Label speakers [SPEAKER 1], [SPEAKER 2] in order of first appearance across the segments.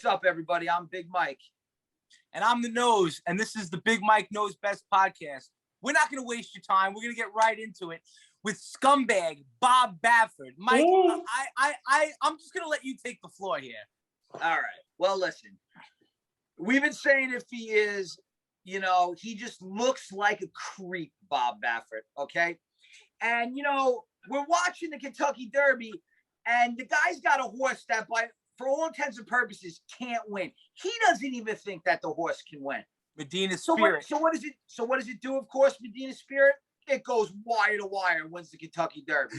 [SPEAKER 1] What's up, everybody? I'm Bigg Mike.
[SPEAKER 2] And I'm the Nose, and this is the Bigg Mike Knows Best podcast. We're not going to waste your time. We're going to get right into it with scumbag Bob Baffert. Mike, I'm just going to let you take the floor here.
[SPEAKER 1] All right. Well, listen, we've been saying if he is, he just looks like a creep, Bob Baffert, okay? And, we're watching the Kentucky Derby, and the guy's got a horse that, for all intents and purposes, can't win. He doesn't even think that the horse can win.
[SPEAKER 2] Medina Spirit.
[SPEAKER 1] So what does it do? Of course, Medina Spirit. It goes wire to wire and wins the Kentucky Derby.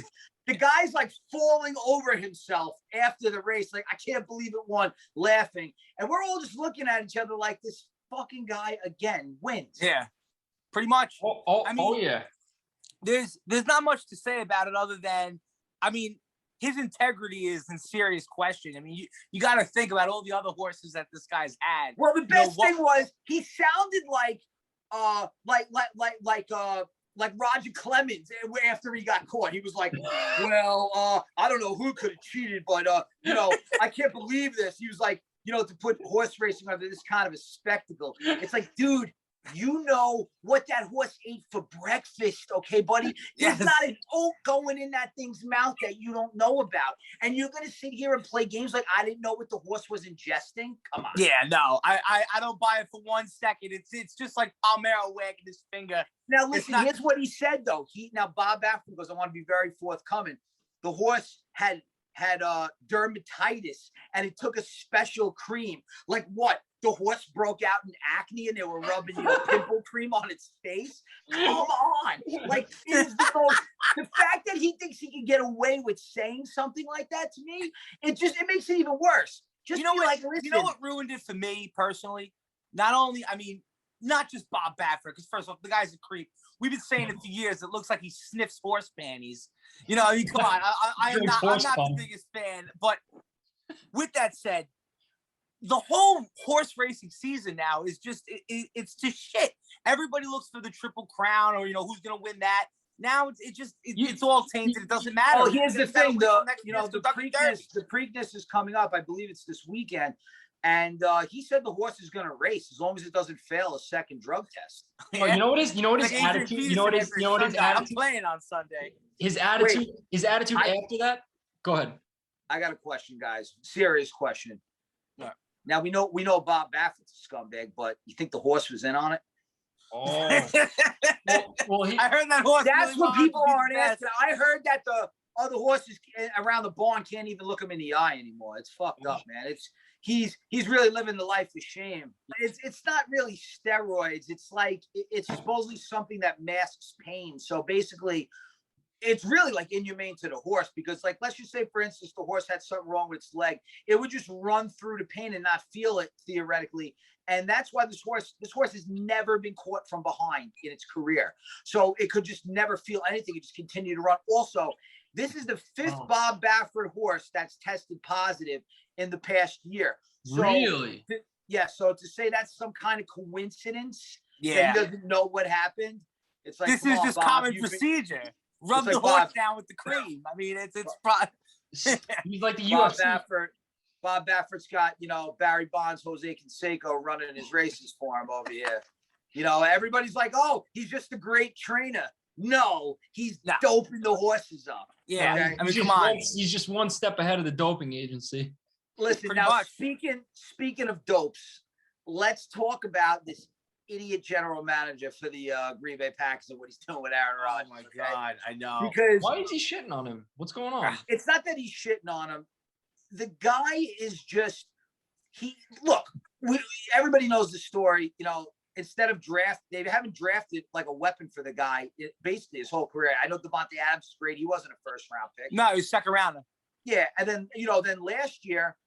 [SPEAKER 1] The guy's like falling over himself after the race, like I can't believe it won, laughing, and we're all just looking at each other like this fucking guy again wins.
[SPEAKER 2] Yeah, pretty much.
[SPEAKER 3] I mean, yeah.
[SPEAKER 2] There's not much to say about it other than, his integrity is in serious question. I mean, you got to think about all the other horses that this guy's had.
[SPEAKER 1] Well, the best thing was he sounded like Roger Clemens after he got caught. He was like, well, I don't know who could have cheated, but I can't believe this. He was like, to put horse racing under this kind of a spectacle. It's like, dude, you know what that horse ate for breakfast, okay, buddy? There's not an oat going in that thing's mouth that you don't know about. And you're going to sit here and play games like I didn't know what the horse was ingesting? Come on.
[SPEAKER 2] Yeah, no, I don't buy it for 1 second. It's just like Palmero wagging his finger.
[SPEAKER 1] Now, listen, here's what he said, though. Bob Baffert goes, I want to be very forthcoming. The horse had dermatitis, and it took a special cream. Like what? The horse broke out in acne and they were rubbing pimple cream on its face? Come on. Like, the fact that he thinks he can get away with saying something like that to me, it makes it even worse. Just
[SPEAKER 2] what ruined it for me personally? Not just Bob Baffert, because first off, the guy's a creep. We've been saying it for years. It looks like he sniffs horse panties. Come on. I'm not the biggest fan. But with that said, the whole horse racing season now is just, it's just shit. Everybody looks for the Triple Crown or, who's going to win that. Now it's all tainted. It doesn't matter.
[SPEAKER 1] Oh, here's the thing, though. The Preakness is coming up. I believe it's this weekend. And he said the horse is going to race as long as it doesn't fail a second drug test.
[SPEAKER 3] Oh, you know what his attitude? You know what his attitude?
[SPEAKER 2] I'm playing on Sunday.
[SPEAKER 3] His attitude after that? Go ahead.
[SPEAKER 1] I got a question, guys. Serious question.
[SPEAKER 2] Yeah.
[SPEAKER 1] Now we know Bob Baffert's a scumbag, but you think the horse was in on it?
[SPEAKER 3] Oh,
[SPEAKER 2] I heard that horse.
[SPEAKER 1] That's what people aren't asking. I heard that the other horses around the barn can't even look him in the eye anymore. It's fucked up, man. He's really living the life of shame. It's not really steroids. It's like it's supposedly something that masks pain. So basically, it's really like inhumane to the horse because, like, let's just say, for instance, the horse had something wrong with its leg. It would just run through the pain and not feel it theoretically. And that's why this horse has never been caught from behind in its career. So it could just never feel anything. It just continue to run. Also, this is the fifth Bob Baffert horse that's tested positive in the past year. So,
[SPEAKER 3] really?
[SPEAKER 1] So to say that's some kind of coincidence that he doesn't know what happened, it's like
[SPEAKER 2] this is just Bob, common procedure. Rub the horse down with the cream. I mean, it's probably
[SPEAKER 3] he's like the UFC.
[SPEAKER 1] Bob Baffert's got Barry Bonds, Jose Canseco running his races for him over here. Everybody's like, oh, he's just a great trainer. No, he's doping the horses up.
[SPEAKER 2] Yeah,
[SPEAKER 1] okay?
[SPEAKER 2] I mean, come on.
[SPEAKER 3] He's just one step ahead of the doping agency.
[SPEAKER 1] Listen, speaking of dopes, let's talk about this idiot general manager for the Green Bay Packers and what he's doing with Aaron Rodgers.
[SPEAKER 2] Oh, my God, I know.
[SPEAKER 1] Because
[SPEAKER 3] why is he shitting on him? What's going on?
[SPEAKER 1] It's not that he's shitting on him. The guy is just everybody knows the story. Instead of they haven't drafted like a weapon for the guy basically his whole career. I know Devontae Adams is great. He wasn't a first round pick.
[SPEAKER 2] No, he was second rounder.
[SPEAKER 1] Yeah, and then then last year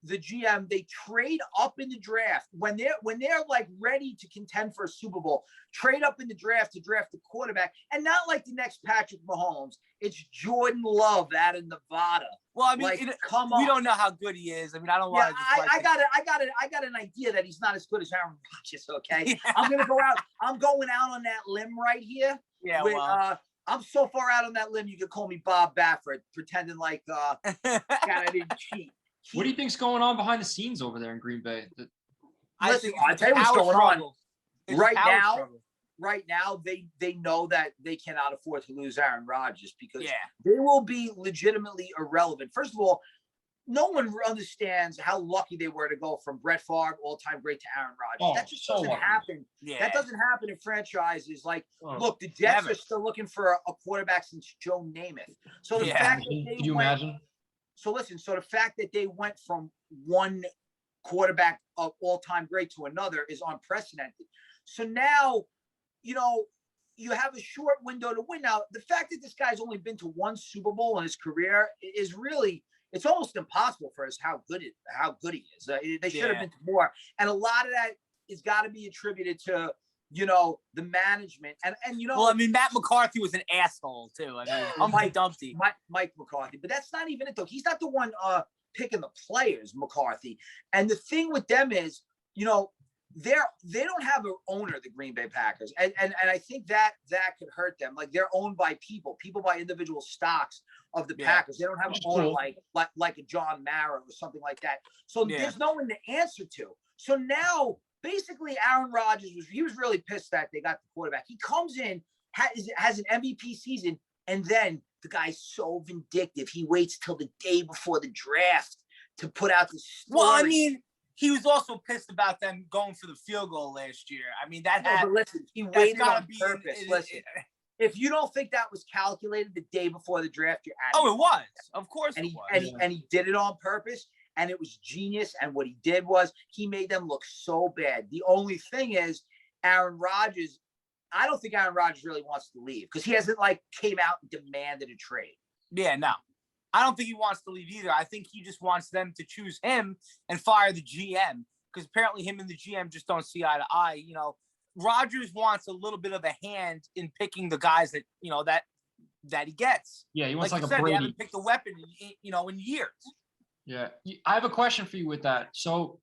[SPEAKER 1] the GM, they trade up in the draft when they're like ready to contend for a Super Bowl, trade up in the draft to draft the quarterback, and not like the next Patrick Mahomes. It's Jordan Love out of Nevada.
[SPEAKER 2] Well, I mean, we don't know how good he is. I mean, I don't want to.
[SPEAKER 1] I got an idea that he's not as good as Aaron Rodgers. Okay, yeah. I'm going out on that limb right here.
[SPEAKER 2] Yeah,
[SPEAKER 1] I'm so far out on that limb, you could call me Bob Baffert, pretending like I didn't cheat.
[SPEAKER 3] What do you think's going on behind the scenes over there in Green Bay?
[SPEAKER 2] I think
[SPEAKER 1] I'll tell you what's going on.
[SPEAKER 2] Right
[SPEAKER 1] Right now, they know that they cannot afford to lose Aaron Rodgers because
[SPEAKER 2] Yeah.
[SPEAKER 1] they will be legitimately irrelevant. First of all, no one understands how lucky they were to go from Brett Favre, all-time great, to Aaron Rodgers.
[SPEAKER 3] Oh,
[SPEAKER 1] That just
[SPEAKER 3] so
[SPEAKER 1] doesn't
[SPEAKER 3] lucky.
[SPEAKER 1] happen.
[SPEAKER 2] Yeah.
[SPEAKER 1] That doesn't happen in franchises. Like,
[SPEAKER 3] Oh,
[SPEAKER 1] look, the Jets
[SPEAKER 2] never.
[SPEAKER 1] are still looking for a quarterback since Joe Namath. So the
[SPEAKER 2] Yeah.
[SPEAKER 1] fact that they
[SPEAKER 3] Could you
[SPEAKER 1] went,
[SPEAKER 3] imagine?
[SPEAKER 1] so listen, so the fact that they went from one quarterback of all-time great to another is unprecedented. So now, you know, you have a short window to win. Now, the fact that this guy's only been to one Super Bowl in his career is really, it's almost impossible for us how good he is. They should have been to more. And a lot of that has got to be attributed to, you know, the management. And you know,
[SPEAKER 2] well, I mean, Matt McCarthy was an asshole too. I mean, Humpty Dumpty.
[SPEAKER 1] Mike McCarthy. But that's not even it, though. He's not the one picking the players, McCarthy. And the thing with them is, you know, they don't have an owner, the Green Bay Packers, and I think that could hurt them. Like, they're owned by people by individual stocks of the Packers. They don't have an owner like a John Mara or something like that. So there's no one to answer to. So now basically Aaron Rodgers was really pissed that they got the quarterback. He comes in, has an MVP season, and then the guy's so vindictive. He waits till the day before the draft to put out the story.
[SPEAKER 2] Well, I mean, he was also pissed about them going for the field goal last year. I mean, that had.
[SPEAKER 1] But listen, he waited on purpose. Listen, if you don't think that was calculated the day before the draft, you're out.
[SPEAKER 2] Oh, it was. Of course,
[SPEAKER 1] and
[SPEAKER 2] it
[SPEAKER 1] he
[SPEAKER 2] was.
[SPEAKER 1] And he did it on purpose, and it was genius. And what he did was he made them look so bad. The only thing is, Aaron Rodgers. I don't think Aaron Rodgers really wants to leave because he hasn't came out and demanded a trade.
[SPEAKER 2] Yeah, no. I don't think he wants to leave either. I think he just wants them to choose him and fire the GM because apparently him and the GM just don't see eye to eye. You know, Rodgers wants a little bit of a hand in picking the guys that, you know, that he gets.
[SPEAKER 3] Yeah, he wants like
[SPEAKER 2] you
[SPEAKER 3] a
[SPEAKER 2] said,
[SPEAKER 3] Brady.
[SPEAKER 2] They haven't picked a weapon, in years.
[SPEAKER 3] Yeah, I have a question for you with that. So,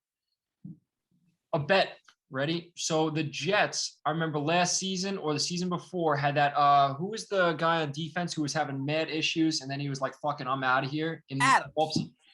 [SPEAKER 3] a bet. Ready? So the Jets, I remember last season or the season before, had that who was the guy on defense who was having mad issues and then he was like, fucking, I'm out of here.
[SPEAKER 2] Adams.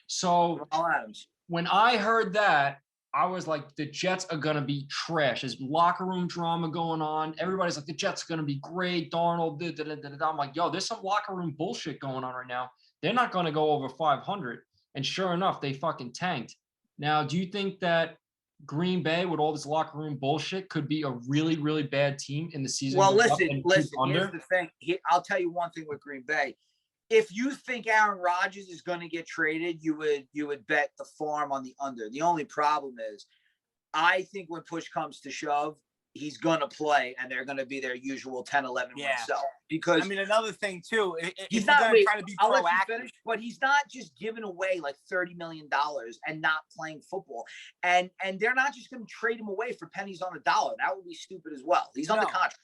[SPEAKER 3] So
[SPEAKER 1] Adams.
[SPEAKER 3] When I heard that, I was like, the Jets are gonna be trash. There's locker room drama going on. Everybody's like, the Jets are gonna be great. Darnold, I'm like, yo, there's some locker room bullshit going on right now. They're not gonna go over 500. And sure enough, they fucking tanked. Now, do you think that Green Bay, with all this locker room bullshit, could be a really, really bad team in the season?
[SPEAKER 1] Well, listen. Here's the thing. I'll tell you one thing with Green Bay. If you think Aaron Rodgers is going to get traded, you would bet the farm on the under. The only problem is, I think when push comes to shove, he's going to play, and they're going to be their usual 10-11 win self. Because
[SPEAKER 2] I mean, another thing too,
[SPEAKER 1] he's not
[SPEAKER 2] trying to be
[SPEAKER 1] I'll
[SPEAKER 2] proactive.
[SPEAKER 1] let you finish, but he's not just giving away like $30 million and not playing football. And they're not just going to trade him away for pennies on the dollar. That would be stupid as well. He's under contract.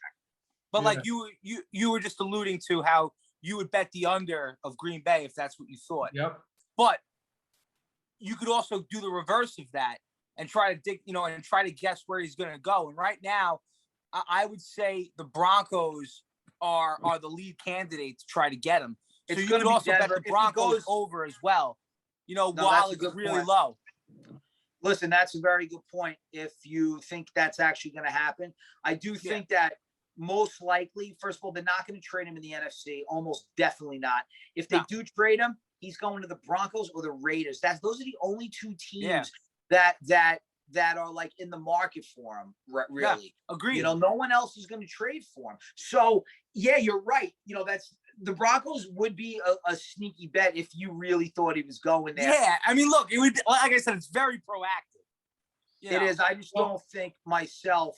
[SPEAKER 2] But like you were just alluding to how you would bet the under of Green Bay if that's what you thought.
[SPEAKER 3] Yep.
[SPEAKER 2] But you could also do the reverse of that and try to and try to guess where he's going to go. And right now, I would say the Broncos are the lead candidate to try to get him. So you could also bet the Broncos over as well. While it's really low.
[SPEAKER 1] Listen, that's a very good point. If you think that's actually going to happen, I do think that most likely, first of all, they're not going to trade him in the NFC. Almost definitely not. If they do trade him, he's going to the Broncos or the Raiders. Those are the only two teams that are like in the market for him, really.
[SPEAKER 2] Yeah, agreed.
[SPEAKER 1] No one else is going to trade for him. So yeah, you're right. That's the Broncos would be a sneaky bet if you really thought he was going there.
[SPEAKER 2] Yeah, I mean, look, it would be, like I said, it's very proactive.
[SPEAKER 1] It is. I just don't think myself.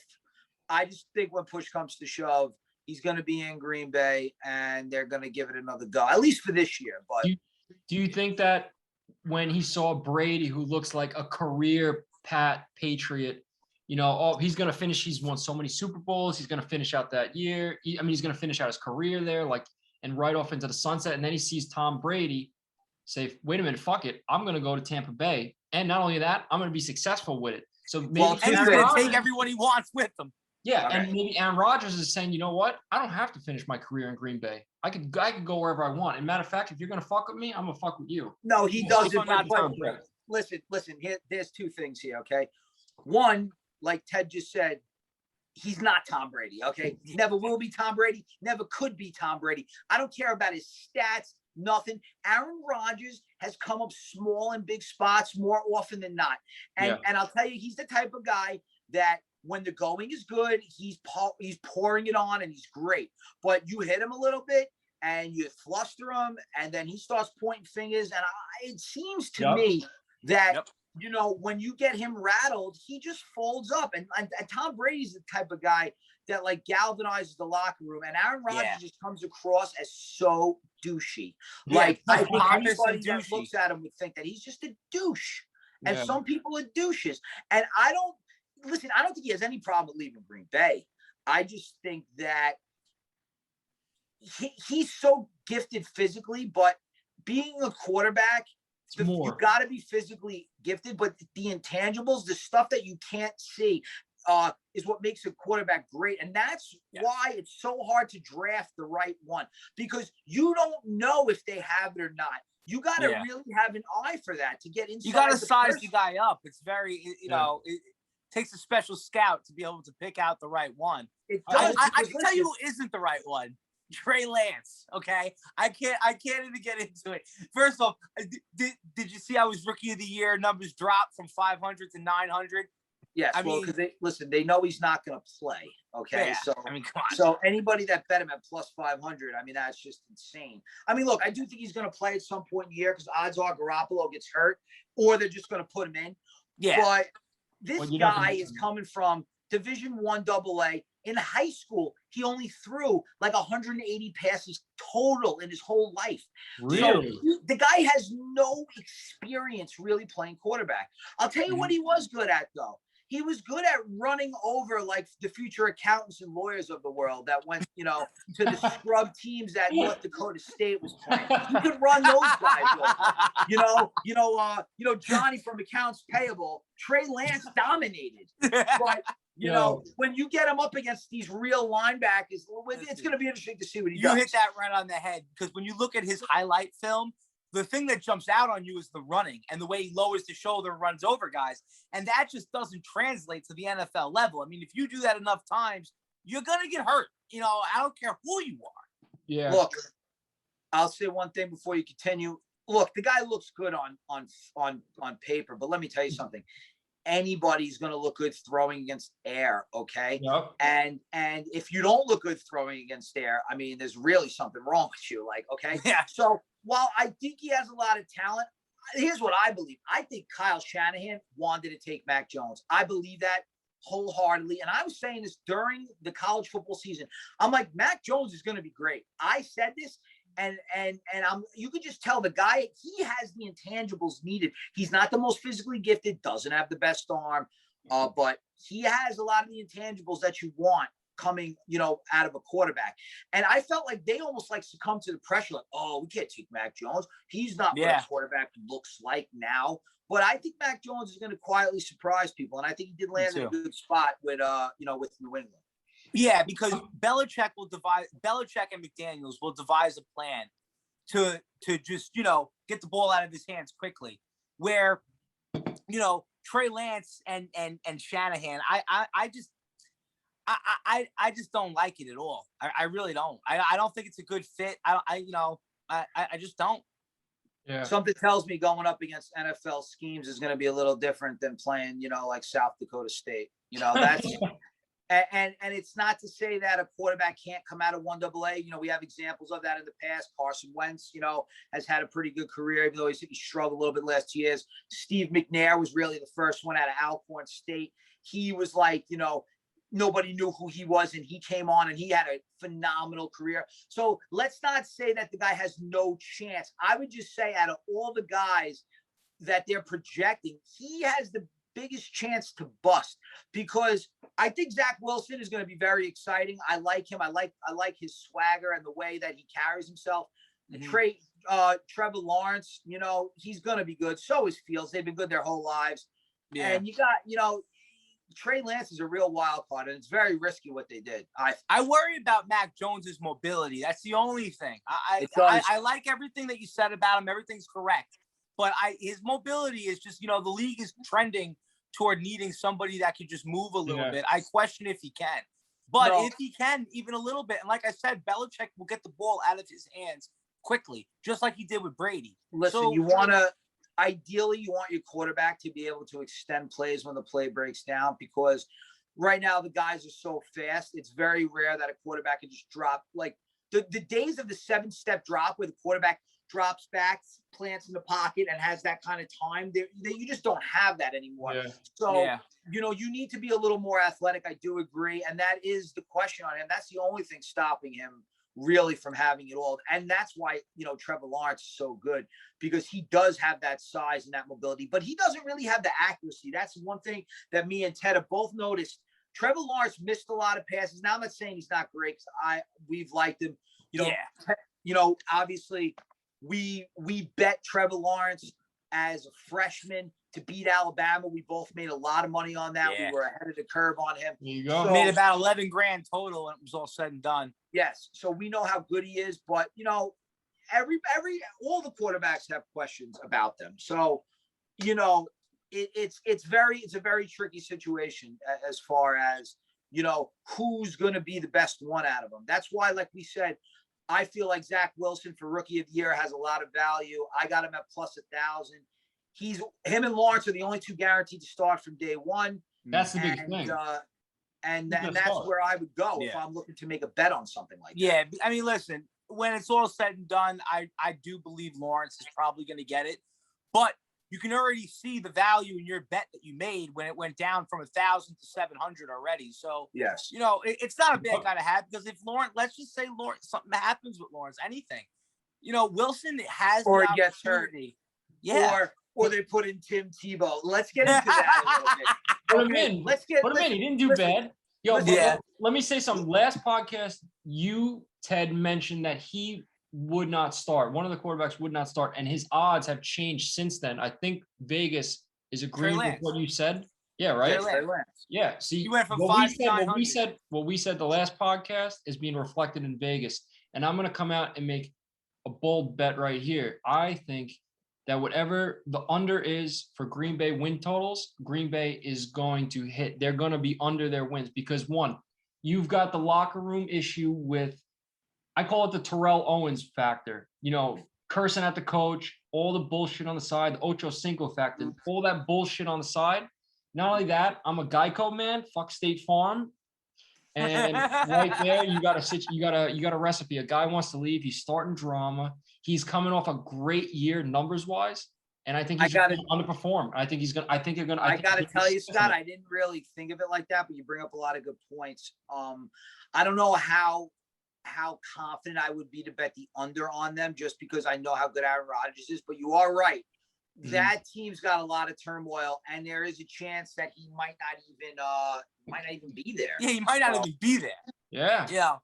[SPEAKER 1] I just think when push comes to shove, he's going to be in Green Bay and they're going to give it another go, at least for this year. But
[SPEAKER 3] do you think that when he saw Brady, who looks like a career Patriot, he's going to finish. He's won so many Super Bowls. He's going to finish out that year. He's going to finish out his career there, and right off into the sunset. And then he sees Tom Brady say, wait a minute, fuck it. I'm going to go to Tampa Bay. And not only that, I'm going to be successful with it. So maybe
[SPEAKER 2] and he's going to take everyone he wants with him.
[SPEAKER 3] Yeah, and maybe Aaron Rodgers is saying, you know what? I don't have to finish my career in Green Bay. I could go wherever I want. And matter of fact, if you're going to fuck with me, I'm going to fuck with you.
[SPEAKER 1] No, he doesn't. listen. There's two things here. Okay, one, like Ted just said, he's not Tom Brady. Okay, never will be Tom Brady. Never could be Tom Brady. I don't care about his stats. Nothing. Aaron Rodgers has come up small in big spots more often than not. And I'll tell you, he's the type of guy that when the going is good, he's pouring it on and he's great. But you hit him a little bit and you fluster him, and then he starts pointing fingers. And it seems to me that, you know, when you get him rattled, he just folds up. And Tom Brady's the type of guy that like galvanizes the locker room. And Aaron Rodgers just comes across as so douchey. Like I think anybody that looks at him would think that he's just a douche. And some people are douches. And I don't think he has any problem with leaving Green Bay. I just think that he's so gifted physically, but being a quarterback, you got to be physically gifted, but the intangibles, the stuff that you can't see, is what makes a quarterback great. And that's why it's so hard to draft the right one, because you don't know if they have it or not. You got to really have an eye for that to get inside.
[SPEAKER 2] You got to size the guy up. It's very, you know, it takes a special scout to be able to pick out the right one.
[SPEAKER 1] It does.
[SPEAKER 2] I can tell you who isn't the right one. Trey Lance. Okay, I can't even get into it. First off, did you see how his Rookie of the Year numbers dropped from 500 to 900?
[SPEAKER 1] Yes, because they know he's not going to play. Okay, so
[SPEAKER 2] I mean, come on.
[SPEAKER 1] So anybody that bet him at plus 500, I mean, that's just insane. I mean, look, I do think he's going to play at some point in the year because odds are Garoppolo gets hurt, or they're just going to put him in. Yeah, but this guy is coming from Division I AA. In high school, he only threw like 180 passes total in his whole life.
[SPEAKER 3] Really?
[SPEAKER 1] So the guy has no experience really playing quarterback. I'll tell you what he was good at, though. He was good at running over like the future accountants and lawyers of the world that went, you know, to the scrub teams that North Dakota State was playing. He could run those guys over. You know, Johnny from Accounts Payable, Trey Lance dominated. But you know, when you get him up against these real linebackers, it's going to be interesting to see what he does.
[SPEAKER 2] You hit that right on the head, because when you look at his highlight film, the thing that jumps out on you is the running and the way he lowers the shoulder and runs over guys. And that just doesn't translate to the NFL level. I mean, if you do that enough times, you're going to get hurt. You know, I don't care who you are.
[SPEAKER 3] Yeah.
[SPEAKER 1] Look, I'll say one thing before you continue. Look, the guy looks good on paper, but let me tell you something. Anybody's going to look good throwing against air, okay?
[SPEAKER 3] Yep.
[SPEAKER 1] And if you don't look good throwing against air, I mean, there's really something wrong with you, like, okay?
[SPEAKER 2] Yeah.
[SPEAKER 1] So while I think he has a lot of talent, here's what I believe. I think Kyle Shanahan wanted to take Mac Jones. I believe that wholeheartedly. And I was saying this during the college football season. I'm like, Mac Jones is going to be great. I said this. And you could just tell the guy, he has the intangibles needed. He's not the most physically gifted, doesn't have the best arm, but he has a lot of the intangibles that you want coming, you know, out of a quarterback. And I felt like they almost like succumbed to the pressure, like, oh, we can't take Mac Jones. He's not what a quarterback looks like now. But I think Mac Jones is going to quietly surprise people, and I think he did land in a good spot with with New England.
[SPEAKER 2] Yeah, because Belichick and McDaniels will devise a plan to just, you know, get the ball out of his hands quickly. Where, you know, Trey Lance and Shanahan, I just don't like it at all. I really don't. I don't think it's a good fit. I just don't.
[SPEAKER 3] Yeah.
[SPEAKER 1] Something tells me going up against NFL schemes is going to be a little different than playing, you know, like South Dakota State. You know, that's. And it's not to say that a quarterback can't come out of 1AA. You know, we have examples of that in the past. Carson Wentz, you know, has had a pretty good career, even though he struggled a little bit last 2 years. Steve McNair was really the first one out of Alcorn State. He was like, you know, nobody knew who he was, and he came on and he had a phenomenal career. So let's not say that the guy has no chance. I would just say out of all the guys that they're projecting, he has the biggest chance to bust, because I think Zach Wilson is going to be very exciting. I like him. I like his swagger and the way that he carries himself. Mm-hmm. Trevor Lawrence, you know, he's going to be good. So is Fields. They've been good their whole lives. Yeah. And you got, you know, Trey Lance is a real wild card, and it's very risky what they did.
[SPEAKER 2] I worry about Mac Jones's mobility. That's the only thing. I like everything that you said about him. Everything's correct. But his mobility is just, the league is trending toward needing somebody that can just move a little bit. I question if he can. But if he can, even a little bit, and like I said, Belichick will get the ball out of his hands quickly, just like he did with Brady.
[SPEAKER 1] Listen, ideally, you want your quarterback to be able to extend plays when the play breaks down, because right now the guys are so fast. It's very rare that a quarterback can just drop. Like the days of the 7-step drop where the quarterback drops back, plants in the pocket, and has that kind of time, you just don't have that anymore.
[SPEAKER 3] Yeah.
[SPEAKER 1] So, you need to be a little more athletic. I do agree. And that is the question on him. That's the only thing stopping him really from having it all. And that's why, Trevor Lawrence is so good, because he does have that size and that mobility, but he doesn't really have the accuracy. That's one thing that me and Ted have both noticed. Trevor Lawrence missed a lot of passes. Now, I'm not saying he's not great, because we've liked him. Obviously we bet Trevor Lawrence as a freshman to beat Alabama. We both made a lot of money on that.
[SPEAKER 2] Yeah.
[SPEAKER 1] We were ahead of the curve on him.
[SPEAKER 3] There you go.
[SPEAKER 1] So,
[SPEAKER 2] made about 11 grand total when it was all said and done.
[SPEAKER 1] Yes. So we know how good he is, but all the quarterbacks have questions about them. So, it's a very tricky situation as far as, who's going to be the best one out of them. That's why, like we said, I feel like Zach Wilson for Rookie of the Year has a lot of value. I got him at plus 1,000. Him and Lawrence are the only two guaranteed to start from day one.
[SPEAKER 3] That's the big thing.
[SPEAKER 1] And that's where I would go if I'm looking to make a bet on something like that.
[SPEAKER 2] Yeah, I mean, listen, when it's all said and done, I do believe Lawrence is probably going to get it. But you can already see the value in your bet that you made when it went down from 1,000 to 700 already. So,
[SPEAKER 1] yes,
[SPEAKER 2] it's not a bad guy to have, because if Lawrence, let's just say Lawrence, something happens with Lawrence, anything, Wilson has
[SPEAKER 1] or
[SPEAKER 2] the
[SPEAKER 1] he gets hurt.
[SPEAKER 2] Yeah.
[SPEAKER 1] Or they put in Tim Tebow. Let's get into that a little bit.
[SPEAKER 3] Put him in. Put him in. He didn't do bad. Yo, let me say something. Last podcast, Ted, mentioned that he would not start. One of the quarterbacks would not start, and his odds have changed since then. I think Vegas is agreeing with what you said. Yeah, right?
[SPEAKER 1] Trey Lance.
[SPEAKER 3] Yeah. See,
[SPEAKER 2] you went from 5 to 900.
[SPEAKER 3] What we said the last podcast is being reflected in Vegas. And I'm going to come out and make a bold bet right here. I think that whatever the under is for Green Bay win totals, Green Bay is going to hit. They're going to be under their wins because, one, you've got the locker room issue with, I call it the Terrell Owens factor, cursing at the coach, all the bullshit on the side, the Ocho Cinco factor, all that bullshit on the side. Not only that, I'm a Geico man, fuck State Farm. And right there, you got a recipe. A guy wants to leave. He's starting drama. He's coming off a great year numbers wise, and I think he's going to underperform. I think you're going to.
[SPEAKER 1] I got to tell you, Scott, I didn't really think of it like that, but you bring up a lot of good points. I don't know how confident I would be to bet the under on them, just because I know how good Aaron Rodgers is. But you are right. That team's got a lot of turmoil, and there is a chance that he might not even be there.
[SPEAKER 2] Yeah, he might not even be there.
[SPEAKER 3] Yeah.
[SPEAKER 2] Yeah.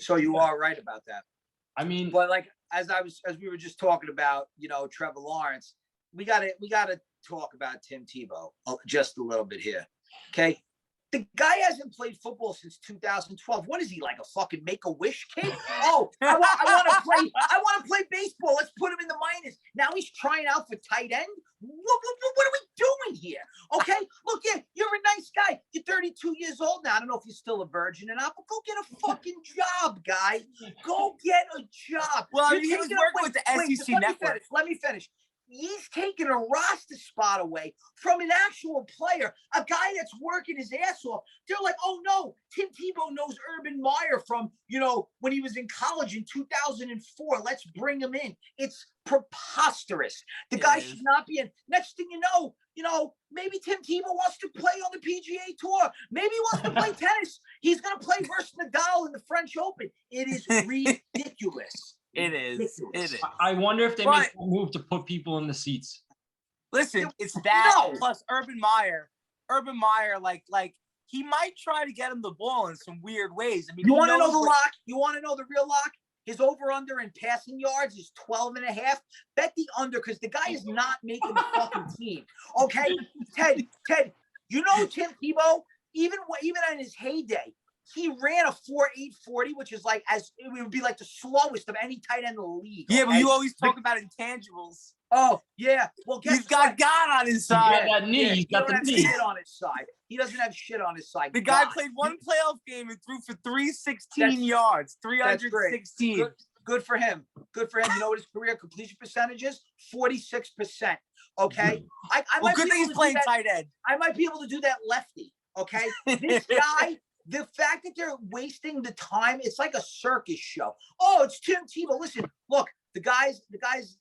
[SPEAKER 1] So you are right about that.
[SPEAKER 3] I mean,
[SPEAKER 1] but like as we were just talking about, Trevor Lawrence, we gotta talk about Tim Tebow just a little bit here. Okay. The guy hasn't played football since 2012. What is he, like a fucking Make-A-Wish kid? Oh, I want to play baseball. Let's put him in the minors. Now he's trying out for tight end. What are we doing here? Okay, look, you're a nice guy. You're 32 years old now. I don't know if you're still a virgin or not, but go get a fucking job, guy. Go get a job.
[SPEAKER 2] Well, he was working with the SEC network.
[SPEAKER 1] Let me finish. He's taking a roster spot away from an actual player, a guy that's working his ass off. They're like, oh no, Tim Tebow knows Urban Meyer from, when he was in college in 2004. Let's bring him in. It's preposterous. The guy should not be in. Next thing you know, maybe Tim Tebow wants to play on the PGA Tour. Maybe he wants to play tennis. He's going to play versus Nadal in the French Open. It is ridiculous.
[SPEAKER 2] It is.
[SPEAKER 3] I wonder if they make a move to put people in the seats.
[SPEAKER 2] Listen, it's that plus Urban Meyer. Urban Meyer, like he might try to get him the ball in some weird ways. I mean,
[SPEAKER 1] you want to know the lock? You want to know the real lock? His over-under in passing yards is 12.5. Bet the under, because the guy is not making the fucking team. Okay, Ted, Tim Tebow, even in his heyday, he ran a 4.840, which is it would be like the slowest of any tight end in the league.
[SPEAKER 2] Yeah, but you always talk about intangibles.
[SPEAKER 1] Oh, yeah. Well, guess
[SPEAKER 2] He's got
[SPEAKER 1] what?
[SPEAKER 2] God on his
[SPEAKER 3] He's
[SPEAKER 2] side.
[SPEAKER 3] got that knee.
[SPEAKER 1] Yeah,
[SPEAKER 3] He's
[SPEAKER 1] he
[SPEAKER 3] got
[SPEAKER 1] don't
[SPEAKER 3] the
[SPEAKER 1] have
[SPEAKER 3] knee.
[SPEAKER 1] shit on his side. He doesn't have shit on his side.
[SPEAKER 2] The guy
[SPEAKER 1] God.
[SPEAKER 2] played one playoff game and threw for 316
[SPEAKER 1] That's-
[SPEAKER 2] yards.
[SPEAKER 1] That's great.
[SPEAKER 2] 316.
[SPEAKER 1] Good for him. Good for him. You know what his career completion percentage is? 46%. Okay. I
[SPEAKER 2] Well,
[SPEAKER 1] might
[SPEAKER 2] good
[SPEAKER 1] be
[SPEAKER 2] thing
[SPEAKER 1] able
[SPEAKER 2] he's
[SPEAKER 1] to do
[SPEAKER 2] playing
[SPEAKER 1] that.
[SPEAKER 2] tight end.
[SPEAKER 1] I might be able to do that lefty. Okay. This guy, the fact that they're wasting the time, it's like a circus show. Oh, it's Tim Tebow. Listen, look, the guy's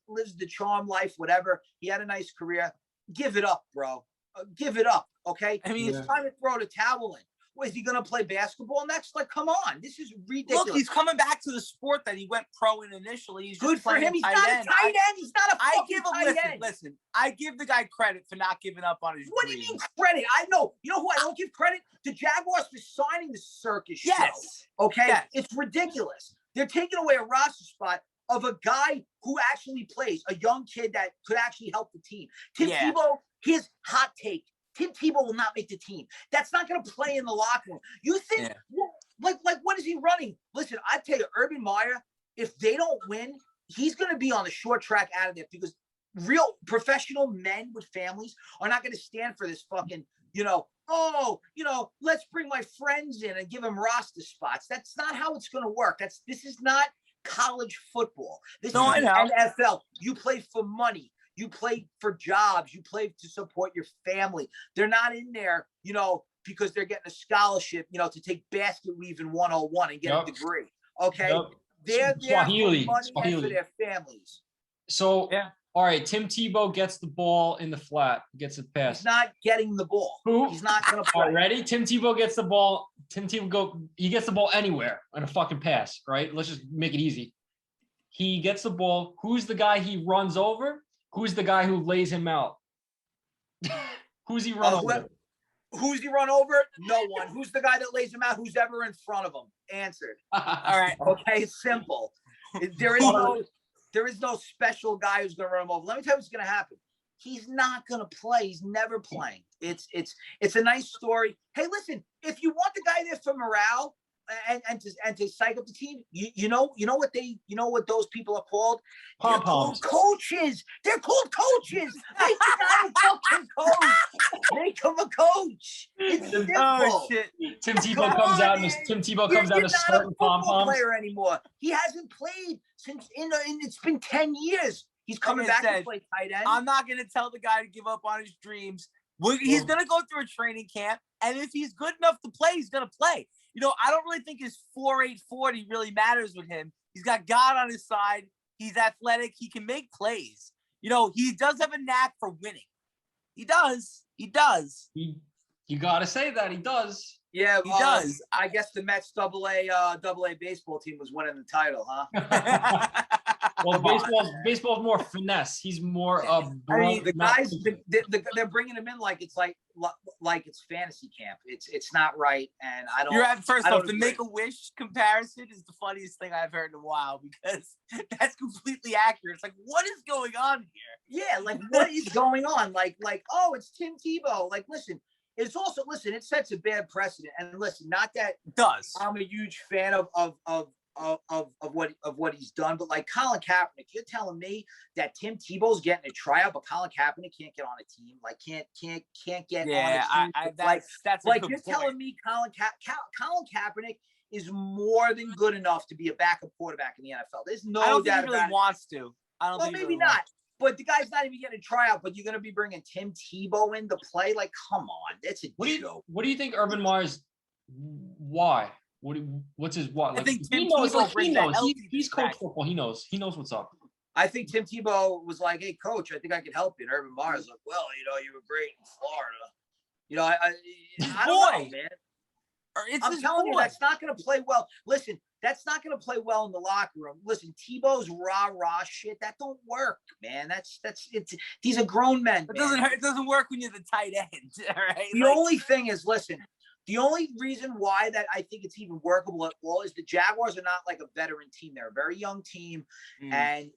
[SPEAKER 1] lives the charm life, whatever. He had a nice career. Give it up, bro. Give it up. Okay.
[SPEAKER 2] I mean,
[SPEAKER 1] it's time to throw the towel in. What, is he going to play basketball next? Like, come on. This is ridiculous.
[SPEAKER 2] look, he's coming back to the sport that he went pro in initially. He's
[SPEAKER 1] good
[SPEAKER 2] just
[SPEAKER 1] for him. He's not a tight end. He's not a fucking tight end.
[SPEAKER 2] Listen, I give the guy credit for not giving up on his
[SPEAKER 1] What do
[SPEAKER 2] dreams.
[SPEAKER 1] you mean credit? I know. You know who I don't give credit? The Jaguars for signing the circus show.
[SPEAKER 2] Yes.
[SPEAKER 1] Okay?
[SPEAKER 2] Yes.
[SPEAKER 1] It's ridiculous. They're taking away a roster spot of a guy who actually plays, a young kid that could actually help the team. Tim Tebow, his hot take. Tim Tebow will not make the team. That's not going to play in the locker room. You think, like, what is he running? Listen, I tell you, Urban Meyer, if they don't win, he's going to be on the short track out of there because real professional men with families are not going to stand for this fucking, let's bring my friends in and give them roster spots. That's not how it's going to work. This is not college football. This is the NFL. You play for money. You play for jobs. You play to support your family. They're not in there, because they're getting a scholarship, to take basket weaving 101 and get a degree. Okay. They're there for money and for their families.
[SPEAKER 3] So, all right, Tim Tebow gets the ball in the flat, gets it passed.
[SPEAKER 1] He's not getting the ball.
[SPEAKER 3] Who?
[SPEAKER 1] He's not going to play.
[SPEAKER 3] All right, ready? Tim Tebow gets the ball. He gets the ball anywhere on a fucking pass, right? Let's just make it easy. He gets the ball. Who's the guy he runs over? Who's the guy who lays him out? Who's he run over?
[SPEAKER 1] Who's he run over? No one. Who's the guy that lays him out? Who's ever in front of him? Answered.
[SPEAKER 2] All right.
[SPEAKER 1] Okay, it's simple. There is no special guy who's going to run him over. Let me tell you what's going to happen. He's not going to play. He's never playing. It's a nice story. Hey, listen, if you want the guy there for morale and to psych up the team, you know what those people are called? They're called coaches. They're called coaches. Make the guy a fucking coach. Make him a coach. It's simple.
[SPEAKER 2] Oh shit.
[SPEAKER 3] Tim Tebow comes out and starting pom poms.
[SPEAKER 1] Player anymore. He hasn't played since it's been 10 years. He's coming back to play tight end.
[SPEAKER 2] I'm not gonna tell the guy to give up on his dreams. He's gonna go through a training camp, and if he's good enough to play, he's gonna play. I don't really think his 4.8 40 really matters with him. He's got God on his side. He's athletic. He can make plays. He does have a knack for winning. He does.
[SPEAKER 3] You gotta say that he does.
[SPEAKER 1] Yeah,
[SPEAKER 2] he does.
[SPEAKER 1] I guess the Mets double A baseball team was winning the title, huh?
[SPEAKER 3] Well, baseball's more finesse. He's more
[SPEAKER 1] the guys they're bringing him in like it's fantasy camp. It's not right, and I don't.
[SPEAKER 2] First off, the Make-A-Wish comparison is the funniest thing I've heard in a while because that's completely accurate. It's like, what is going on here?
[SPEAKER 1] Yeah, like what is going on? Like oh, it's Tim Tebow. Like, listen. It sets a bad precedent. And listen, not that
[SPEAKER 2] it does.
[SPEAKER 1] I'm a huge fan of what he's done, but like Colin Kaepernick, you're telling me that Tim Tebow's getting a tryout, but Colin Kaepernick can't get on a team. Like can't get on a team.
[SPEAKER 2] That's
[SPEAKER 1] like you're telling me Colin Kaepernick is more than good enough to be a backup quarterback in the NFL. There's no doubt about it.
[SPEAKER 2] I don't think he really wants to.
[SPEAKER 1] Well, maybe not. But the guy's not even getting a tryout, but you're going to be bringing Tim Tebow in to play? Like, come on. That's a joke.
[SPEAKER 3] What do you think Urban Meyer's why? What's his why?
[SPEAKER 2] I think Tim Tebow
[SPEAKER 3] he's coached football. He knows what's up.
[SPEAKER 1] I think Tim Tebow was like, hey, coach, I think I can help you. And Urban Meyer's like, well, you were great in Florida. I don't know, man. I'm telling you, that's not going to play well. Listen, that's not going to play well in the locker room. Listen, Tebow's rah-rah shit, that don't work, man. These are grown men.
[SPEAKER 2] It doesn't work when you're the tight end, all right?
[SPEAKER 1] The only thing is, listen, the only reason why that I think it's even workable at all is the Jaguars are not like a veteran team. They're a very young team, and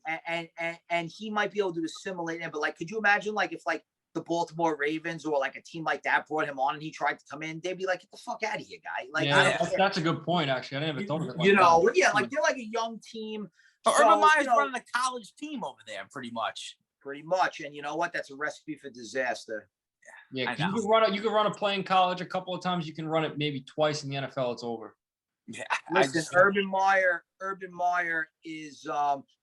[SPEAKER 1] he might be able to assimilate it. But like, could you imagine like if like the Baltimore Ravens or like a team like that brought him on and he tried to come in, they'd be like, get the fuck out of here, guy. Like,
[SPEAKER 3] that's a good point, actually. I never thought of it like
[SPEAKER 1] that. Like they're like a young team.
[SPEAKER 2] Urban Meyer's running a college team over there, pretty much.
[SPEAKER 1] Pretty much. And you know what? That's a recipe for disaster.
[SPEAKER 3] Yeah, you can run a play in college a couple of times. You can run it maybe twice in the NFL. It's over.
[SPEAKER 2] Yeah,
[SPEAKER 1] listen, Urban Meyer is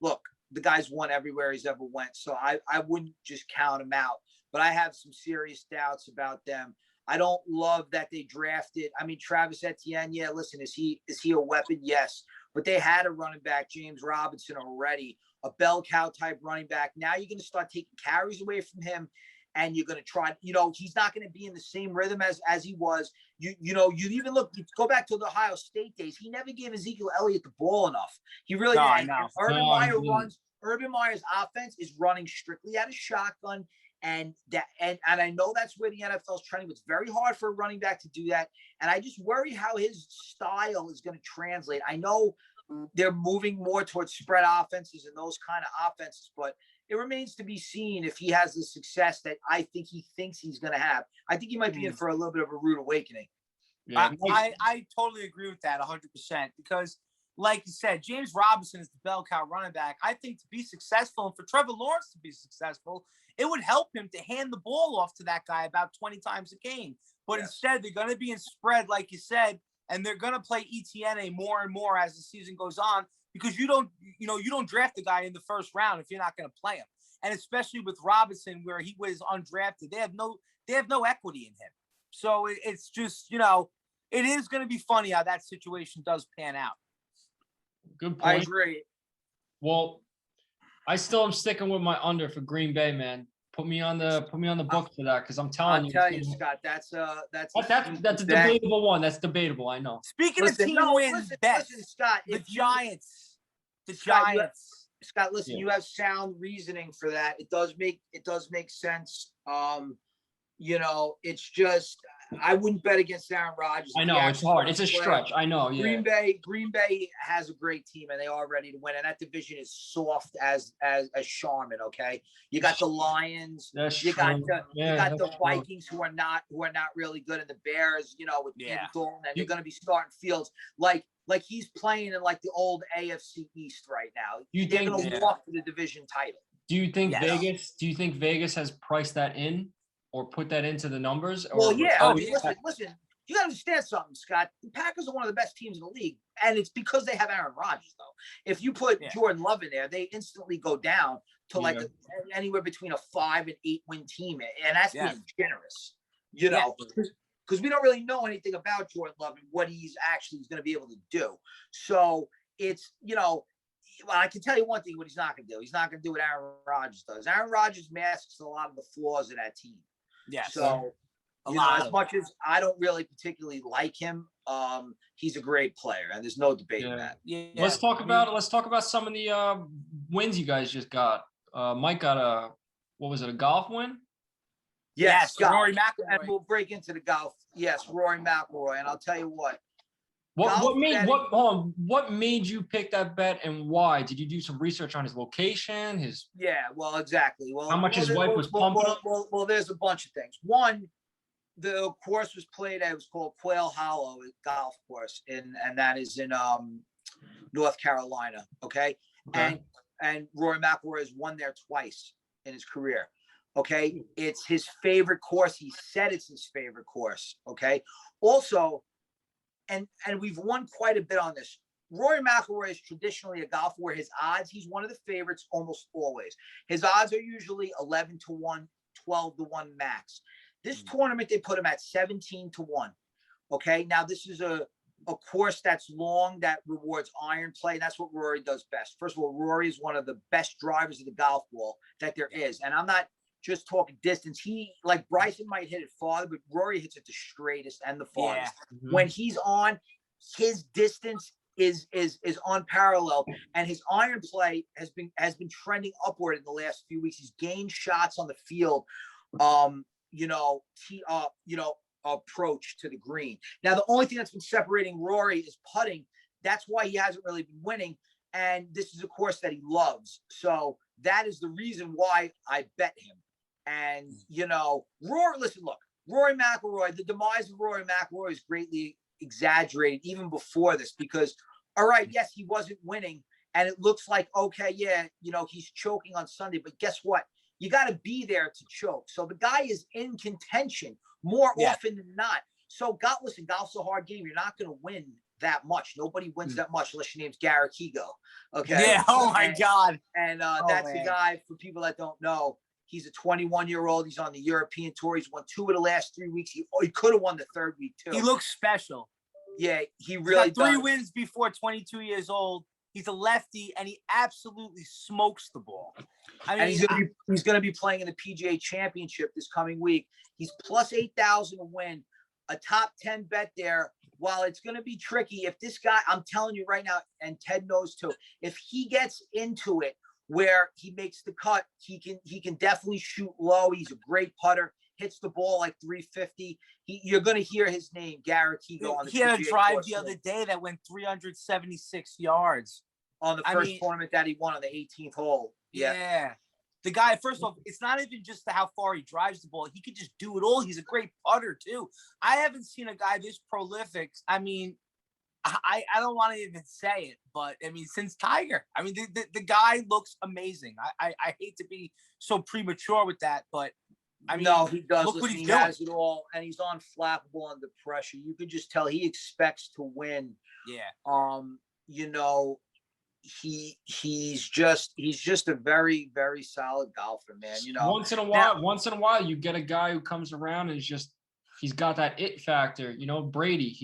[SPEAKER 1] look, the guy's won everywhere he's ever went. So I wouldn't just count him out. But I have some serious doubts about them. I don't love that they drafted. I mean, Travis Etienne, yeah, listen, is he a weapon? Yes. But they had a running back, James Robinson, already, a bell cow type running back. Now you're going to start taking carries away from him, and you're going to try, he's not going to be in the same rhythm as he was. You even go back to the Ohio State days. He never gave Ezekiel Elliott the ball enough. He really didn't.
[SPEAKER 2] I know.
[SPEAKER 1] Urban Meyer's offense is running strictly out of shotgun. And I know that's where the NFL is trending. It's very hard for a running back to do that. And I just worry how his style is going to translate. I know they're moving more towards spread offenses and those kind of offenses, but it remains to be seen if he has the success that I think he thinks he's going to have. I think he might be in for a little bit of a rude awakening.
[SPEAKER 2] Yeah. I totally agree with that 100% because, like you said, James Robinson is the bell cow running back. I think to be successful and for Trevor Lawrence to be successful, it would help him to hand the ball off to that guy about 20 times a game. But instead, they're going to be in spread, like you said, and they're going to play ETN more and more as the season goes on because you don't draft a guy in the first round if you're not going to play him. And especially with Robinson, where he was undrafted, they have no equity in him. So it's just, it is going to be funny how that situation does pan out.
[SPEAKER 3] Good point.
[SPEAKER 1] I agree.
[SPEAKER 3] Well, I still am sticking with my under for Green Bay, man. Put me on the book for that because I'm telling you.
[SPEAKER 1] I'll tell you, Scott, that's a
[SPEAKER 3] debatable one. That's debatable. I know.
[SPEAKER 2] Speaking of team wins,
[SPEAKER 1] listen, Scott,
[SPEAKER 2] the Giants.
[SPEAKER 1] Scott, listen, you have sound reasoning for that. It does make sense. It's just I wouldn't bet against Aaron Rodgers.
[SPEAKER 3] I know it's hard. It's a stretch. I know. Yeah.
[SPEAKER 1] Green Bay has a great team and they are ready to win. And that division is soft as Charmin. Okay, you got the Lions. You got the Vikings who are not really good, and the Bears. With Andy Dalton, and they're going to be starting Fields like he's playing in like the old AFC East right now. They're going to walk for the division title.
[SPEAKER 3] Do you think Vegas? Do you think Vegas has priced that in? Or put that into the numbers?
[SPEAKER 1] Listen, you got to understand something, Scott. The Packers are one of the best teams in the league, and it's because they have Aaron Rodgers, though. If you put Jordan Love in there, they instantly go down to anywhere between a 5 and 8 win team, and that's being generous, because we don't really know anything about Jordan Love and what he's actually going to be able to do. So it's, I can tell you one thing: what he's not going to do. He's not going to do what Aaron Rodgers does. Aaron Rodgers masks a lot of the flaws of that team.
[SPEAKER 2] Yeah.
[SPEAKER 1] So, as much as I don't really particularly like him, he's a great player, and there's no debating that.
[SPEAKER 3] Yeah. Let's talk about some of the wins you guys just got. Mike got a golf win?
[SPEAKER 1] Yes,
[SPEAKER 2] Rory Mcilroy.
[SPEAKER 1] And we'll break into the golf. Yes, Rory Mcilroy, and I'll tell you what.
[SPEAKER 3] What made you pick that bet and why? Did you do some research on his location?
[SPEAKER 1] Exactly. Well,
[SPEAKER 3] how much his wife was pumping?
[SPEAKER 1] Well, there's a bunch of things. One, the course was played. It was called Quail Hollow golf course, and that is in North Carolina. Okay, and Rory McIlroy has won there twice in his career. Okay, it's his favorite course. He said it's his favorite course. Okay, also. And we've won quite a bit on this. Rory McIlroy is traditionally a golfer where his odds, he's one of the favorites almost always. His odds are usually 11 to 1, 12 to 1 max. This tournament, they put him at 17 to 1. Okay, now this is a course that's long that rewards iron play. That's what Rory does best. First of all, Rory is one of the best drivers of the golf ball that there is. And I'm not just talking distance. He, like Bryson, might hit it farther, but Rory hits it the straightest and the farthest. Yeah. When he's on, his distance is unparalleled, and his iron play has been trending upward in the last few weeks. He's gained shots on the field, approach to the green. Now, the only thing that's been separating Rory is putting. That's why he hasn't really been winning, and this is a course that he loves. So that is the reason why I bet him. And, Rory McIlroy, the demise of Rory McIlroy is greatly exaggerated even before this because, all right, yes, he wasn't winning. And it looks like, okay, he's choking on Sunday. But guess what? you got to be there to choke. So the guy is in contention more often than not. So listen, golf's a hard game. You're not going to win that much. Nobody wins that much unless your name's Garrett Higo. Okay.
[SPEAKER 2] Yeah. Oh my God.
[SPEAKER 1] And that's the guy, for people that don't know. He's a 21-year-old. He's on the European tour. He's won 2 of the last 3 weeks. He could have won the third week too.
[SPEAKER 2] He looks special.
[SPEAKER 1] Yeah, he really
[SPEAKER 2] He's got 3 wins before 22 years old. He's a lefty, and he absolutely smokes the ball. I mean,
[SPEAKER 1] and he's going to be playing in the PGA Championship this coming week. He's plus 8,000 to win, a top 10 bet there. While it's going to be tricky, if this guy, I'm telling you right now, and Ted knows too, if he gets into it where he makes the cut, he can definitely shoot low. He's a great putter, hits the ball like 350. You're going to hear his name, Garrett Higo, on the PGA.
[SPEAKER 2] He had a drive the other day that went 376 yards
[SPEAKER 1] on the first tournament that he won on the 18th hole.
[SPEAKER 2] Yeah. The guy, first off, it's not even just how far he drives the ball. He could just do it all. He's a great putter, too. I haven't seen a guy this prolific. I mean, I don't want to even say it, but, I mean, since Tiger. I mean, the guy looks amazing. I hate to be so premature with that, but, I mean,
[SPEAKER 1] no, he does.
[SPEAKER 2] Look what
[SPEAKER 1] he
[SPEAKER 2] he's doing.
[SPEAKER 1] has it all, and he's unflappable under pressure. You could just tell he expects to win.
[SPEAKER 2] Yeah.
[SPEAKER 1] You know, he's just a very, very solid golfer, man. You know,
[SPEAKER 3] once in a while you get a guy who comes around and he's got that it factor. You know, Brady,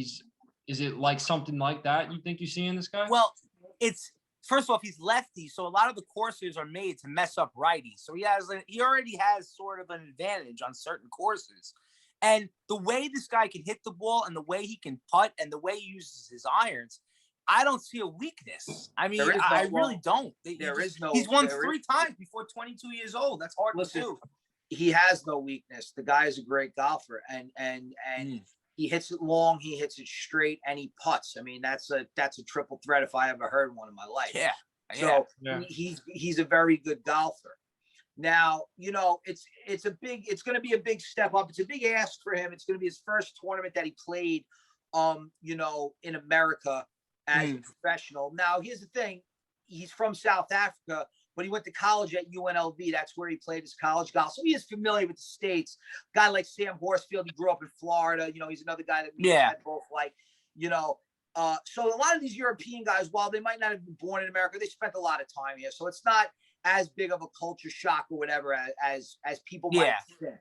[SPEAKER 3] is it like something like that you think you see in this guy?
[SPEAKER 2] Well, it's first off, he's lefty, so a lot of the courses are made to mess up righties. So he already has sort of an advantage on certain courses. And the way this guy can hit the ball and the way he can putt and the way he uses his irons, I don't see a weakness. I mean, I really don't. He's won 3 times before 22 years old. That's hard to do.
[SPEAKER 1] He has no weakness. The guy is a great golfer, and he hits it long, he hits it straight, and he putts. I mean, that's a triple threat if I ever heard one in my life.
[SPEAKER 2] Yeah.
[SPEAKER 1] So he's a very good golfer. Now, you know, it's going to be a big step up. It's a big ask for him. It's going to be his first tournament that he played, you know, in America as a professional. Now, here's the thing. He's from South Africa, but he went to college at UNLV. That's where he played his college golf. So he is familiar with the States. A guy like Sam Horsfield, he grew up in Florida. You know, he's another guy that we had both like, you know. So a lot of these European guys, while they might not have been born in America, they spent a lot of time here. So it's not as big of a culture shock or whatever as people might think.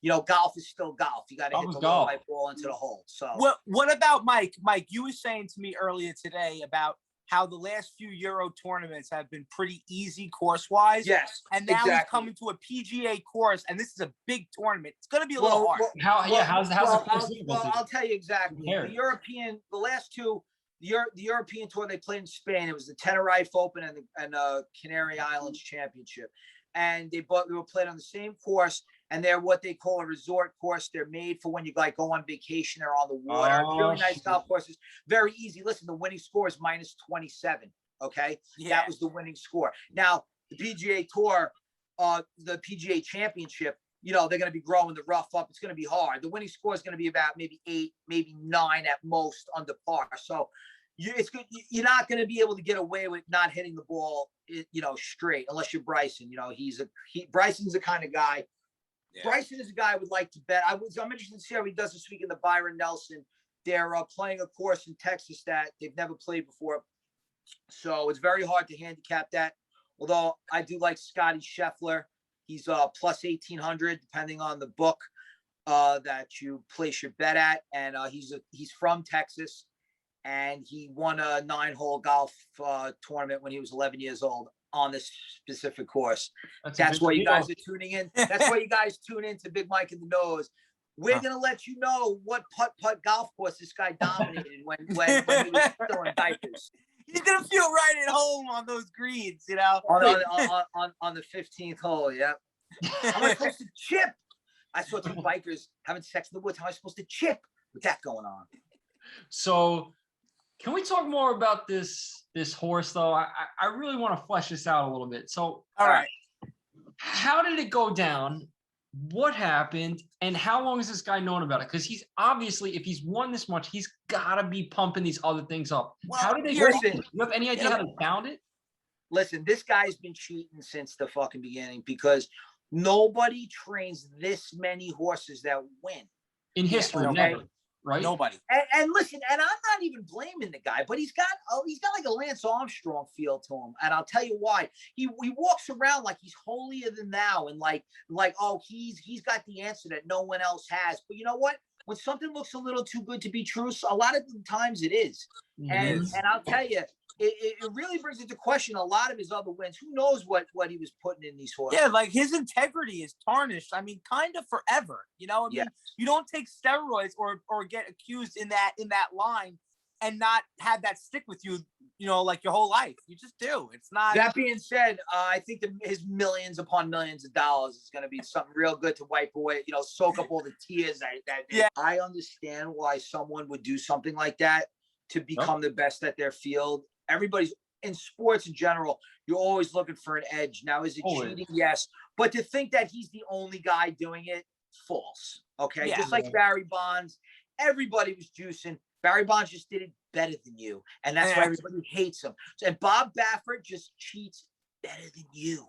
[SPEAKER 1] You know, golf is still golf. You got to hit the little white ball into the hole. So
[SPEAKER 2] what about Mike? Mike, you were saying to me earlier today about how the last few Euro tournaments have been pretty easy course-wise.
[SPEAKER 1] Yes,
[SPEAKER 2] and now he's coming to a PGA course, and this is a big tournament. It's going to be a little hard.
[SPEAKER 3] How's the course?
[SPEAKER 1] I'll tell you exactly. The last two, the European tour they played in Spain. It was the Tenerife Open and the Canary Islands Championship, and they were played on the same course. And they're what they call a resort course. They're made for when you like go on vacation or on the water. Really nice golf courses. Very easy. Listen, the winning score is minus 27. Okay. Yeah. That was the winning score. Now, the PGA Tour, the PGA Championship, you know, they're going to be growing the rough up. It's going to be hard. The winning score is going to be about maybe 8, maybe 9 at most under par. So it's good. You're not going to be able to get away with not hitting the ball, you know, straight unless you're Bryson. You know, Bryson's the kind of guy. Yeah. Bryson is a guy I would like to bet. I'm interested to see how he does this week in the Byron Nelson. They're playing a course in Texas that they've never played before. So it's very hard to handicap that. Although I do like Scotty Scheffler. He's plus 1,800, depending on the book that you place your bet at. And he's from Texas. And he won a 9-hole golf tournament when he was 11 years old on this specific course. That's why you guys are tuning in. That's why you guys tune in to Bigg Mike in the Nose. We're going to let you know what putt golf course this guy dominated when he was still in diapers.
[SPEAKER 2] He's going to feel right at home on those greens, you know.
[SPEAKER 1] On the 15th hole, yeah. How am I supposed to chip? I saw 2 bikers having sex in the woods. How am I supposed to chip with that going on?
[SPEAKER 3] So can we talk more about this horse, though? I really want to flesh this out a little bit. So,
[SPEAKER 2] all right.
[SPEAKER 3] How did it go down? What happened? And how long has this guy known about it? Because he's obviously, if he's won this much, he's got to be pumping these other things up.
[SPEAKER 2] Well,
[SPEAKER 3] how did they do it? You have any idea how they found it?
[SPEAKER 1] Listen, this guy's been cheating since the fucking beginning because Nobody trains this many horses that win
[SPEAKER 3] in history.
[SPEAKER 1] okay?
[SPEAKER 3] Never, right?
[SPEAKER 2] Nobody.
[SPEAKER 1] And listen, and I'm not even blaming the guy, but he's got like a Lance Armstrong feel to him, and I'll tell you why. He walks around like he's holier than thou, and like oh, he's got the answer that no one else has. But you know what? When something looks a little too good to be true, a lot of the times it is. And I'll tell you, it really brings into question a lot of his other wins. Who knows what he was putting in these horses?
[SPEAKER 2] Yeah, like his integrity is tarnished. I mean, kind of forever. You know, I mean, you don't take steroids or get accused in that line and not have that stick with you, you know, like your whole life. You just do. It's not.
[SPEAKER 1] That being said, I think his millions upon millions of dollars is going to be something real good to wipe away, you know, soak up all the tears. I understand why someone would do something like that to become the best at their field. Everybody's in sports in general. You're always looking for an edge. Now, is it cheating? Yes. But to think that he's the only guy doing it, false. Okay.
[SPEAKER 2] Yeah.
[SPEAKER 1] Just like Barry Bonds, everybody was juicing. Barry Bonds just did it better than you. And that's why everybody hates him. And Bob Baffert just cheats better than you.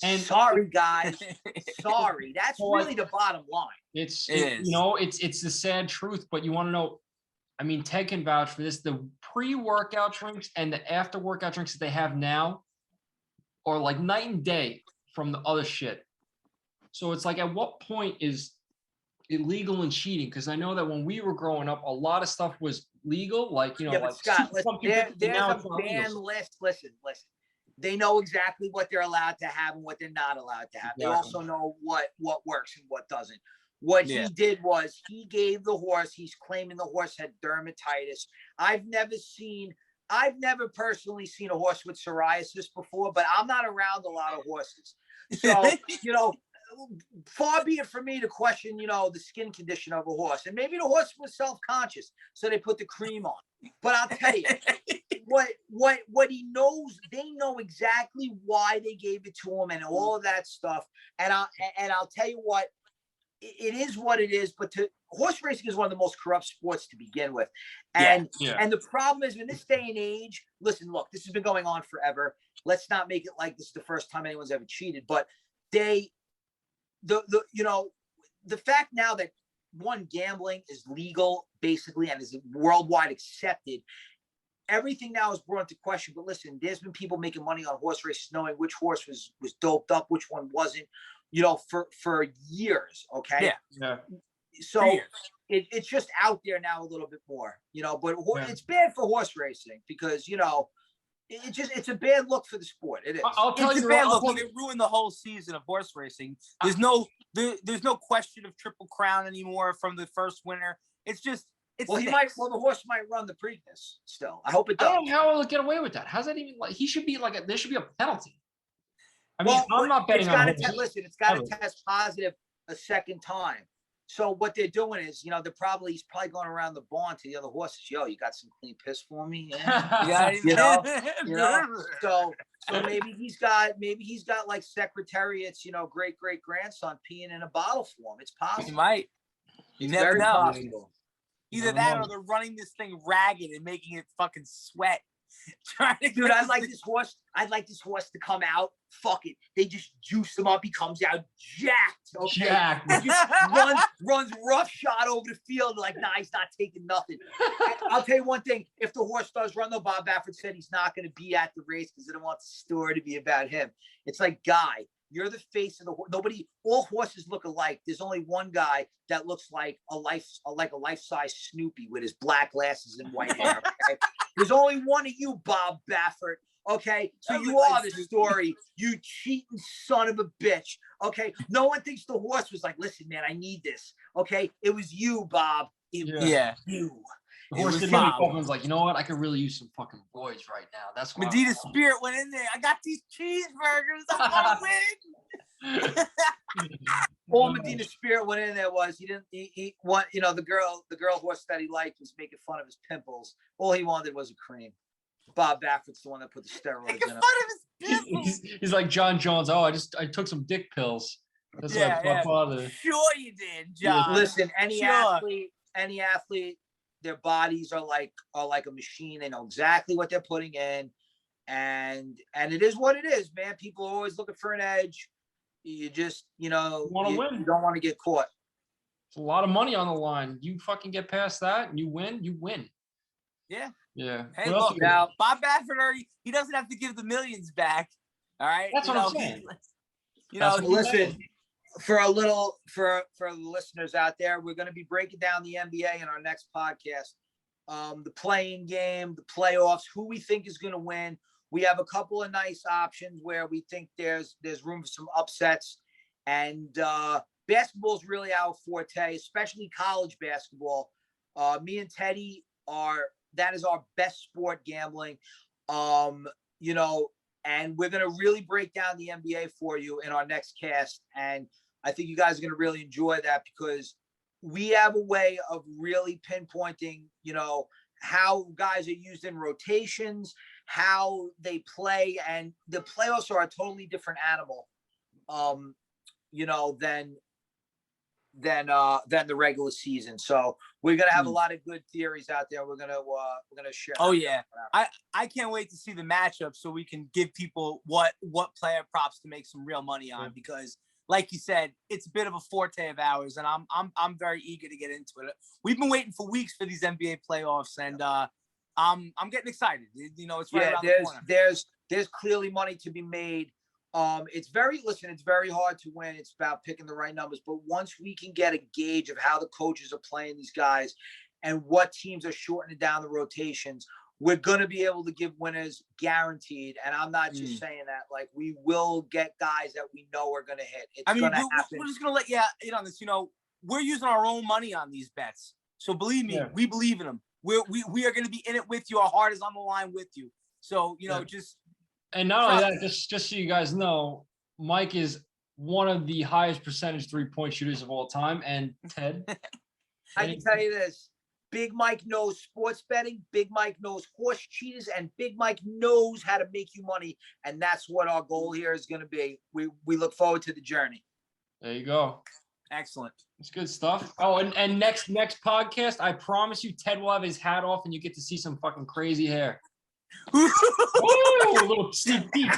[SPEAKER 1] And sorry, guys. Sorry. That's really the bottom line.
[SPEAKER 3] It's the sad truth, but you want to know, I mean, Ted can vouch for this. The pre-workout drinks and the after-workout drinks that they have now are like night and day from the other shit. So it's like, at what point is illegal and cheating? Because I know that when we were growing up, a lot of stuff was legal. Like, you know,
[SPEAKER 1] but Scott, there's a ban list. Listen. They know exactly what they're allowed to have and what they're not allowed to have. Exactly. They also know what works and what doesn't. What he did was he gave the horse, he's claiming the horse had dermatitis. I've never personally seen a horse with psoriasis before, but I'm not around a lot of horses. So, you know, far be it for me to question, you know, the skin condition of a horse. And maybe the horse was self-conscious, so they put the cream on. But I'll tell you, what he knows, they know exactly why they gave it to him and all of that stuff. And I'll tell you what, it is what it is. But horse racing is one of the most corrupt sports to begin with. And and the problem is, in this day and age, listen, look, this has been going on forever. Let's not make it like this is the first time anyone's ever cheated. But you know, the fact now that gambling is legal basically and is worldwide accepted, everything now is brought into question. But listen, there's been people making money on horse races knowing which horse was doped up, which one wasn't, you know, for years. Okay.
[SPEAKER 3] Yeah.
[SPEAKER 1] So it's just out there now a little bit more, you know, but it's bad for horse racing because, you know, it's a bad look for the sport. It is.
[SPEAKER 2] I'll tell you, bad look. It ruined the whole season of horse racing. There's no question of Triple Crown anymore from the first winner. It's just the horse might run the Preakness still. I hope it does.
[SPEAKER 3] I don't know how he'll get away with that. How's that even like? He should be like there should be a penalty. I mean, I'm not betting on it.
[SPEAKER 1] Listen, it's got to test positive a second time. So what they're doing is, you know, he's probably going around the barn to the other horses. Yo, you got some clean piss for me? Yeah. you know. So maybe he's got like secretariat's, you know, great grandson peeing in a bottle for him. It's possible.
[SPEAKER 2] He might. You never know. Possible. Either that or they're running this thing ragged and making it fucking sweat.
[SPEAKER 1] Dude, I'd like this horse to come out. Fuck it. They just juice him up. He comes out jacked. Okay. Jacked. Just runs roughshod over the field like, nah, he's not taking nothing. I'll tell you one thing. If the horse does run, though, Bob Baffert said he's not going to be at the race because they don't want the story to be about him. It's like, guy, you're the face of the horse. All horses look alike. There's only one guy that looks like a life-size Snoopy with his black glasses and white hair. Okay? There's only one of you, Bob Baffert. Okay, so you are the story, you cheating son of a bitch. Okay, no one thinks the horse was like, listen, man, I need this. Okay, it was you, Bob. It was you.
[SPEAKER 3] The horse didn't make one's like, you know what? I could really use some fucking boys right now. That's what
[SPEAKER 2] Medina Spirit went in there. I got these cheeseburgers. I want to win.
[SPEAKER 1] All Medina Spirit went in there was he want, you know, the girl horse that he liked was making fun of his pimples. All he wanted was a cream. Bob Baffert's the one that put the steroids in him.
[SPEAKER 3] He's like John Jones. Oh, I took some dick pills. That's like my father.
[SPEAKER 2] Sure you did, John.
[SPEAKER 1] Listen, any athlete, their bodies are like a machine. They know exactly what they're putting in, and it is what it is, man. People are always looking for an edge. You just,
[SPEAKER 3] You wanna win.
[SPEAKER 1] You don't want to get caught.
[SPEAKER 3] It's a lot of money on the line. You fucking get past that and you win, you win.
[SPEAKER 2] Yeah.
[SPEAKER 3] Yeah.
[SPEAKER 2] Hey,
[SPEAKER 3] Well,
[SPEAKER 2] look, now Bob Baffert, he doesn't have to give the millions back. All right.
[SPEAKER 3] That's what I'm saying.
[SPEAKER 1] Listen, for the listeners out there, we're going to be breaking down the NBA in our next podcast. The playing game, the playoffs, who we think is going to win. We have a couple of nice options where we think there's room for some upsets, and basketball is really our forte, especially college basketball. Me and Teddy that is our best sport gambling. And we're going to really break down the NBA for you in our next cast. And I think you guys are going to really enjoy that because we have a way of really pinpointing, how guys are used in rotations, how they play. And the playoffs are a totally different animal, than the regular season. So we're gonna have a lot of good theories out there. We're gonna share.
[SPEAKER 2] Oh yeah, I can't wait to see the matchup so we can give people what player props to make some real money on because, like you said, it's a bit of a forte of ours, and I'm very eager to get into it. We've been waiting for weeks for these NBA playoffs, and I'm getting excited. It's right around the corner.
[SPEAKER 1] There's clearly money to be made. It's very hard to win. It's about picking the right numbers. But once we can get a gauge of how the coaches are playing these guys and what teams are shortening down the rotations, we're going to be able to give winners guaranteed. And I'm not just saying that. Like, we will get guys that we know are going to hit. It's going to happen.
[SPEAKER 2] We're just going to let you in on this. We're using our own money on these bets. So believe me, we believe in them. We are going to be in it with you. Our heart is on the line with you. So, just.
[SPEAKER 3] And not only that, just so you guys know, Mike is one of the highest percentage 3-point shooters of all time. And Ted,
[SPEAKER 1] I can tell you this: Bigg Mike knows sports betting. Bigg Mike knows horse cheaters, and Bigg Mike knows how to make you money. And that's what our goal here is going to be. We look forward to the journey.
[SPEAKER 3] There you go.
[SPEAKER 2] Excellent.
[SPEAKER 3] It's good stuff. Oh, and next podcast, I promise you, Ted will have his hat off, and you get to see some fucking crazy hair.
[SPEAKER 2] Ooh,
[SPEAKER 3] a little sneak peek.